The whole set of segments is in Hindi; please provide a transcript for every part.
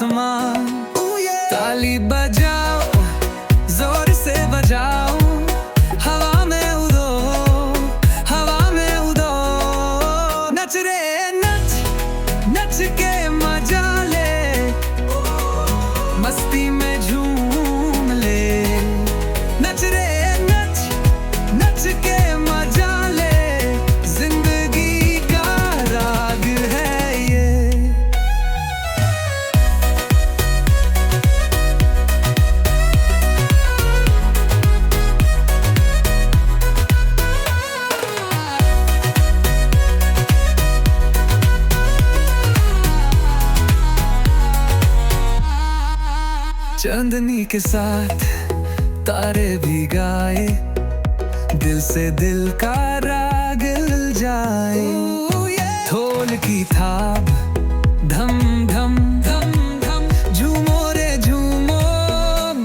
आसमान। ताली बजाओ, जोर से बजाओ, हवा में उड़ो, हवा में उड़ो। नच रे नच, नच के मजा ले, मस्ती में झूम ले। नच रे नच, नच के मजा ले, जिंदगी का राग है ये। चांदनी के साथ तारे भी गाए, दिल से दिल का राग मिल जाए। ढोल की थाप, धम धम धम धम, झूमो रे झूमो,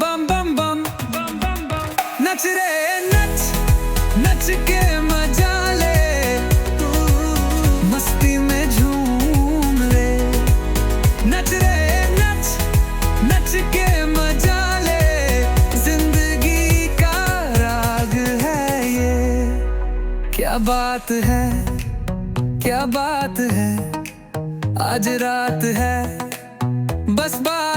बम बम बम बम बम बम। नच रे नच, नच के मजा ले, मस्ती में झूम ले। नच रे नच, नच के मजा ले, जिंदगी का राग है ये। क्या बात है, क्या बात है, आज रात है, बस बात